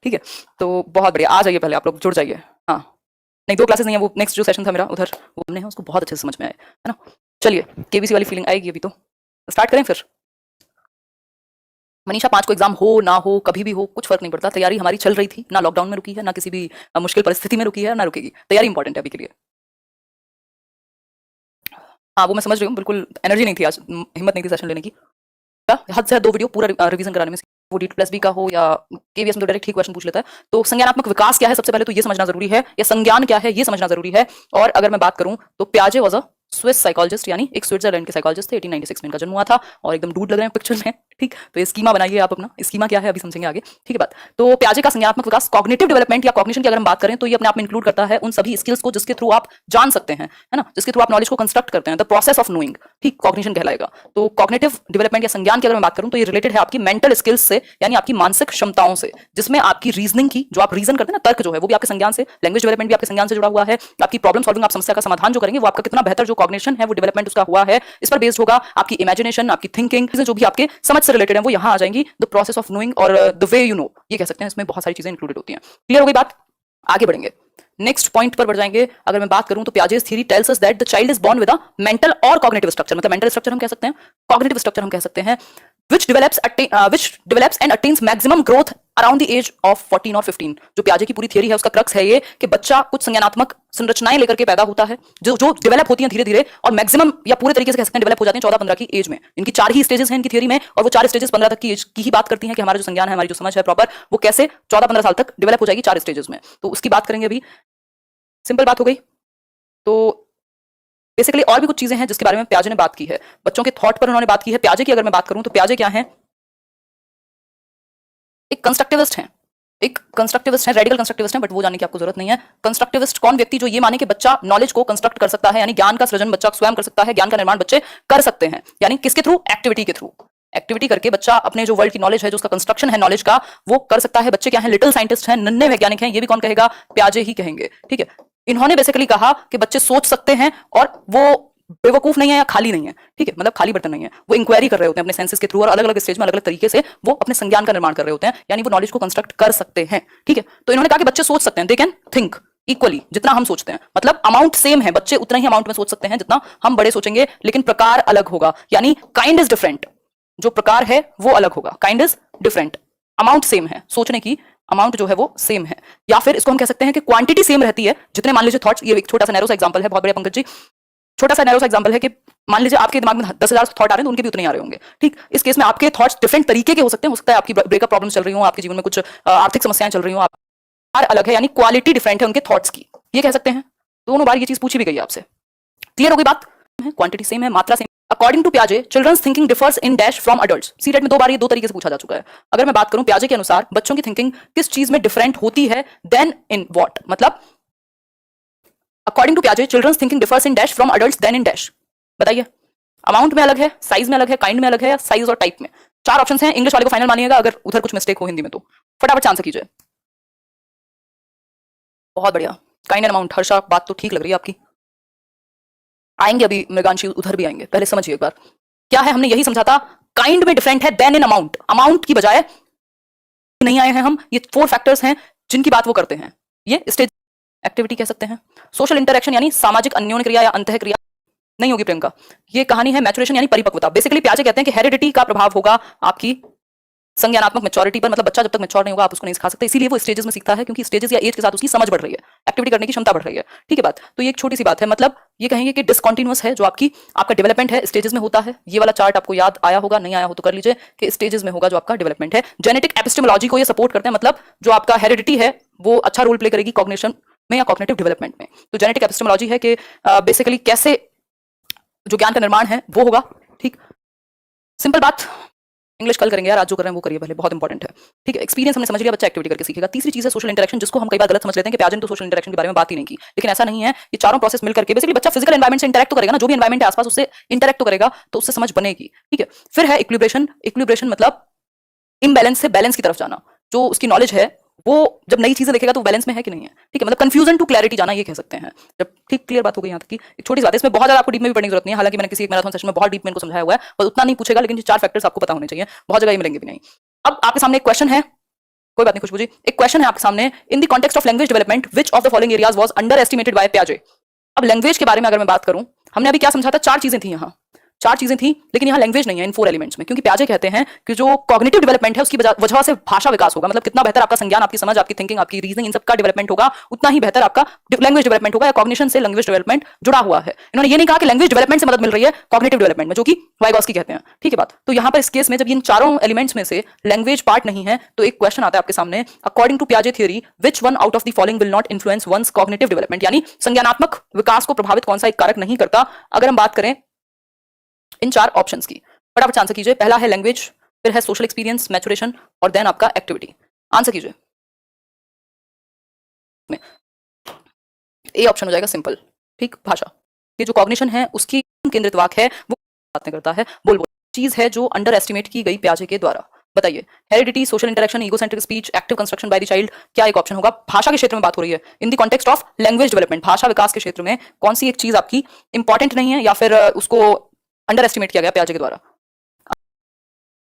ठीक है, तो बहुत बढ़िया। आ जाइए, पहले आप लोग जुड़ जाइए। हाँ, नहीं 2 क्लासेस नहीं है, वो नेक्स्ट जो सेशन था मेरा उधर वो हमने है, उसको बहुत अच्छे से समझ में आया है ना। चलिए, केबीसी वाली फीलिंग आएगी अभी, तो स्टार्ट करें फिर। मनीषा, 5 को एग्जाम हो ना हो, कभी भी हो, कुछ फर्क नहीं पड़ता। तैयारी हमारी चल रही थी ना, लॉकडाउन में रुकी है, ना किसी भी मुश्किल परिस्थिति में रुकी है, ना रुकेगी। तैयारी इंपॉर्टेंट है अभी के लिए। हाँ, वो मैं समझ रही हूँ, बिल्कुल एनर्जी नहीं थी आज, हिम्मत नहीं थी सेशन लेने की। हद से हद 2 वीडियो पूरा रिवीजन कराने में, वो D+B का हो या केवीएस में, तो डायरेक्ट ही क्वेश्चन पूछ लेता है। तो संज्ञानात्मक विकास क्या है, सबसे पहले तो ये समझना जरूरी है, या संज्ञान क्या है ये समझना जरूरी है। और अगर मैं बात करूं तो पियाजे वाज अ स्विस साइकोलॉजिस्ट, यानी एक स्विट्जरलैंड के साइकोलॉजिस्ट थे। 1896 में इनका जन्म हुआ था, और एकदम डूड लग रहे हैं पिक्चर में, ठीक। तो ये स्कीमा बनाइए आप अपना, स्कीमा क्या है अभी समझेंगे आगे, ठीक है बात। तो पियाजे का संज्ञानात्मक विकास, कॉग्निटिव डेवलपमेंट या कॉग्निशन की अगर हम बात करें तो ये अपने आप में इंक्लूड करता है उन सभी स्किल्स को जिसके थ्रू आप जान सकते हैं, है ना, जिसके थ्रू आप नॉलेज को कंस्ट्रक्ट करते हैं, द प्रोसेस ऑफ नोइंग, ठीक, कॉग्निशन कहलाएगा। तो कॉग्निटिव डेवलपमेंट या संज्ञान की अगर मैं बात करूं तो ये रिलेटेड है आपकी मेंटल स्किल्स से, यानी आपकी मानसिक क्षमताओं से, जिसमें आपकी रीजनिंग की, जो आप रीजन करते हैं ना, तर्क जो है वो भी आपके संज्ञान से, लैंग्वेज डेवलपमेंट भी आपके संज्ञान से जुड़ा हुआ है। आपकी प्रॉब्लम सॉल्विंग, आप समस्या का समाधान जो करेंगे वो आपका कितना बेहतर जो कॉग्निशन है वो डेवलपमेंट उसका हुआ है, इस पर बेस्ड होगा। आपकी इमेजिनेशन, आपकी थिंकिंग, जो भी आपके समझ से रिलेटेड है वो यहाँ आ जाएंगी। द प्रोसेस ऑफ नोइंग और द वे यू नो, ये कह सकते हैं, इसमें बहुत सारी चीजें इंक्लूडेड होती हैं। क्लियर हो गई बात? आगे बढ़ेंगे, नेक्स्ट पॉइंट पर बढ़ जाएंगे। अगर मैं बात करूं तो Piaget's theory tells us that the child is born with a mental और कॉग्निटिव स्ट्रक्चर, मतलब मेंटल स्ट्रक्चर हम कह सकते हैं, कॉग्निटिव स्ट्रक्चर हम कह सकते हैं, which develops and attains maximum growth around the age of 14 और 15। जो पियाजे की पूरी थियरी है उसका क्रक्स है ये कि बच्चा कुछ संज्ञानात्मक संरचनाएं लेकर के पैदा होता है जो जो डेवलप होती हैं धीरे धीरे, और मैक्सिमम या पूरे तरीके से कह सकते हैं डेवलप हो जाती हैं 14-15 की एज में। इनकी 4 ही स्टेजेस हैं इनकी थियरी में, और वो 4 स्टेजेस 15 तक की एज की ही बात करती हैं कि हमारा जो संज्ञान है, हमारी जो समझ है प्रॉपर, वो कैसे 14-15 साल तक डेवलप हो जाएगी 4 स्टेजेस में। तो उसकी बात करेंगे अभी। सिंपल बात हो गई। तो बेसिकली और भी कुछ चीजें हैं जिसके बारे में पियाजे ने बात की है, बच्चों के थॉट पर उन्होंने बात की है। पियाजे की अगर मैं बात करूं तो पियाजे क्या है, एक कंस्ट्रक्टिविस्ट है, एक कंस्ट्रक्टिविस्ट है, रेडिकल कंस्ट्रक्टिविस्ट है, बट वो जानने की आपको जरूरत नहीं है। कंस्ट्रक्टिविस्ट कौन व्यक्ति, जो ये माने कि बच्चा नॉलेज को कंस्ट्रक्ट कर सकता है, यानी ज्ञान का सृजन बच्चा स्वयं कर सकता है, ज्ञान का निर्माण बच्चे कर सकते हैं, यानी किसके थ्रू, एक्टिविटी के थ्रू। एक्टिविटी करके बच्चा अपने जो वर्ल्ड की नॉलेज है, जो उसका कंस्ट्रक्शन है नॉलेज का, वो कर सकता है। बच्चे क्या है, लिटिल साइंटिस्ट हैं, नन्हे वैज्ञानिक हैं। ये भी कौन कहेगा, पियाजे ही कहेंगे, ठीक है। इन्होंने बेसिकली कहा कि बच्चे सोच सकते हैं और वो बेवकूफ नहीं है या खाली नहीं है, ठीक है, मतलब खाली बर्तन नहीं है, वो इंक्वायरी कर रहे होते हैं अपने सेंसेस के थ्रू, और अलग अलग स्टेज में अलग अलग तरीके से वो अपने संज्ञान का निर्माण कर रहे होते हैं, यानी वो नॉलेज को कंस्ट्रक्ट कर सकते हैं, ठीक है। तो इन्होंने कहा कि बच्चे सोच सकते हैं, दे कैन थिंक इक्वली, जितना हम सोचते हैं, मतलब अमाउंट सेम है, बच्चे उतना ही अमाउंट में सोच सकते हैं जितना हम बड़े सोचेंगे, लेकिन प्रकार अलग होगा, यानी काइंड इज डिफरेंट। जो प्रकार है वो अलग होगा, kind is different, amount same है, सोचने की अमाउंट जो है वो सेम है। या फिर इसको हम कह सकते हैं कि क्वांटिटी सेम रहती है, जितने मान लीजिए थॉट्स, ये एक छोटा सा नैरो सा एग्जांपल है, बहुत बढ़िया पंकज जी, छोटा सा नैरो सा एग्जांपल है कि मान लीजिए आपके दिमाग में 10,000 थॉट आ रहे हैं तो उनके भी उतने ही आ रहे होंगे, ठीक। इस केस में आपके थॉट्स डिफरेंट तरीके के हो सकते हैं, हो सकता है आपकी ब्रेकअप प्रॉब्लम चल रही हो, आपके जीवन में कुछ आर्थिक समस्याएं चल रही हो, आप अलग है, यानी क्वालिटी डिफरेंट है उनके थॉट्स की, ये कह सकते हैं। दोनों बार ये चीज पूछी भी गई आपसे, क्लियर हो गई बात? क्वांटिटी सेम है, मात्रा सेम। अकॉर्डिंग टू पियाजे, children's thinking differs in dash from adults. CTET में 2 बार ये 2 तरीके से पूछा जा चुका है। अगर मैं बात करूं पियाजे के अनुसार बच्चों की थिंकिंग किस चीज में डिफरेंट होती है, देन इन व्हाट, मतलब अकॉर्डिंग टू पियाजे children's thinking differs in dash from adults then in dash. बताइए, अमाउंट में अलग है, साइज में अलग है, काइंड में अलग है, या साइज और टाइप में। 4 ऑप्शंस हैं, इंग्लिश वाले को फाइनल मानिएगा, अगर उधर कुछ मिस्टेक हो हिंदी में तो फटाफट से आंसर कीजिए। बहुत बढ़िया, काइंड एंड अमाउंट। हर्षा, बात तो ठीक लग रही है आपकी। आएंगे अभी मृगांशी, उधर भी आएंगे, पहले समझिए एक बार क्या है। हमने यही समझा था, काइंड में डिफरेंट है देन इन अमाउंट, अमाउंट की बजाय नहीं आए हैं हम। ये 4 फैक्टर्स हैं जिनकी बात वो करते हैं। ये स्टेज एक्टिविटी कह सकते हैं, सोशल इंटरेक्शन यानी सामाजिक अन्योन्य क्रिया या अंतः क्रिया नहीं होगी प्रियंका। ये कहानी है मैचुरेशन यानी परिपक्वता। बेसिकली पियाजे कहते हैं कि हेरिडिटी का प्रभाव होगा आपकी संज्ञानात्मक मैच्योरिटी पर, मतलब बच्चा जब तक मैच्योर नहीं होगा आप उसको नहीं सिखा सकते, इसीलिए वो स्टेजेस में सीखता है, क्योंकि स्टेजेस या एज के साथ उसकी समझ बढ़ रही है, एक्टिविटी करने की क्षमता बढ़ रही है, ठीक है बात। तो ये एक छोटी सी बात है, मतलब ये कहेंगे कि डिसकंटिन्यूअस है जो आपका डेवलपमेंट है, स्टेजेस में होता है। ये वाला चार्ट आपको याद आया होगा, नहीं आया हो तो कर लीजिए, कि स्टेजेस में होगा जो आपका डेवलपमेंट है। जेनेटिक एपिस्टेमोलॉजी को ये सपोर्ट करते हैं, मतलब जो आपका हेरिडिटी है वो अच्छा रोल प्ले करेगी कॉग्निशन में या कॉग्निटिव डेवलपमेंट में। तो जेनेटिक एपिस्टेमोलॉजी है कि बेसिकली कैसे जो ज्ञान का निर्माण है वो होगा, ठीक। सिंपल बात, इंग्लिश कल करेंगे यार, आज जो कर रहे हैं वो करिए पहले, बहुत इंपॉर्टेंट है, ठीक है। एक्सपीरियंस हमने समझ लिया, बच्चा एक्टिविटी करके सीखेगा। तीसरी चीज है सोशल इंटरेक्शन, जिसको हम कई बार गलत समझ लेते हैं कि पियाजे ने तो सोशल इंटरेक्शन के बारे में बात ही नहीं की, लेकिन ऐसा नहीं है। ये चारों प्रोसेस मिलकर के बेसिकली बच्चा फिजिकल एनवायरमेंट से इंटरेक्ट तो करेगा ना, जो भी एनवायरमेंट है आसपास उससे इंटरेक्ट तो करेगा, तो उससे समझ बनेगी, ठीक है। फिर है इक्विलिब्रेशन। इक्विलिब्रेशन मतलब इम्बैलेंस से बैलेंस की तरफ जाना। जो उसकी नॉलेज है वो जब नई चीजें देखेगा तो बैलेंस में है कि नहीं है, ठीक है, मतलब कंफ्यूजन टू क्लैरिटी जाना, ये कह सकते हैं। जब ठीक क्लियर बात हो गई यहाँ तक की, एक छोटी सी बात है, इसमें बहुत ज्यादा आपको डीप में भी पढ़ने की जरूरत नहीं है, हालांकि मैंने किसी एक मैराथन सेशन में बहुत डीप में इनको समझाया हुआ है, पर उतना नहीं पूछेगा, लेकिन ये 4 फैक्टर्स आपको पता होने चाहिए, बहुत जगह ये मिलेंगे भी नहीं। अब आपके सामने एक क्वेश्चन है, कोई बात नहीं खुशबू जी। एक क्वेश्चन है आपके सामने, in the context of language development which of the following areas was underestimated by पियाजे। अब लैंग्वेज के बारे में अगर मैं बात करूं, हमने अभी क्या समझा था, चार चीजें थी यहाँ, चार चीजें थी, लेकिन यहाँ लैंग्वेज नहीं है इन 4 एलिमेंट्स में, क्योंकि पियाजे कहते हैं कि जो कॉग्निटिव डेवलपमेंट है उसकी वजह से भाषा विकास होगा, मतलब कितना बेहतर आपका संज्ञान, आपकी समझ, आपकी थिंकिंग, आपकी रीजनिंग, इन सब का डेवलपमेंट होगा, उतना ही बेहतर आपका लैंग्वेज डेवलपमेंट होगा, या कॉग्निशन से लैंग्वेज डेवलपमेंट जुड़ा हुआ है। इन्होंने ये नहीं कहा कि लैंग्वेज डेवलपमेंट से मदद मिल रही है कॉग्निटिव डेवलपमेंट में, जो कि वाइगॉस्की कहते हैं, ठीक है बात। तो यहाँ पर इस केस में जब इन चारों एलिमेंट्स में से लैंग्वेज पार्ट नहीं है, तो एक क्वेश्चन आता है आपके सामने, अकॉर्डिंग टू पियाजे theory which one out of the following will not influence one's cognitive development, यानी संज्ञानात्मक विकास को प्रभावित कौन सा एक कारक नहीं करता। अगर हम बात करें इन चार ऑप्शंस की, फटाफट आंसर कीजिए। पहला है लैंग्वेज, फिर है सोशल एक्सपीरियंस, मैचुरेशन, और देन आपका एक्टिविटी। आंसर कीजिए। ए ऑप्शन हो जाएगा सिंपल, ठीक, भाषा। ये जो कॉग्निशन है उसकी केंद्रित वाक है, वो बात करता है, बोल चीज है जो अंडर एस्टिमेट की गई पियाजे के द्वारा। बताइए, heredity, social interaction, egocentric speech, active construction by the child, क्या एक ऑप्शन होगा? भाषा के क्षेत्र में बात हो रही है, इन the context of language development, भाषा विकास के क्षेत्र में कौन सी एक चीज आपकी इंपॉर्टेंट नहीं है या फिर उसको अंडर एस्टिमेट किया गया पियाजे के द्वारा?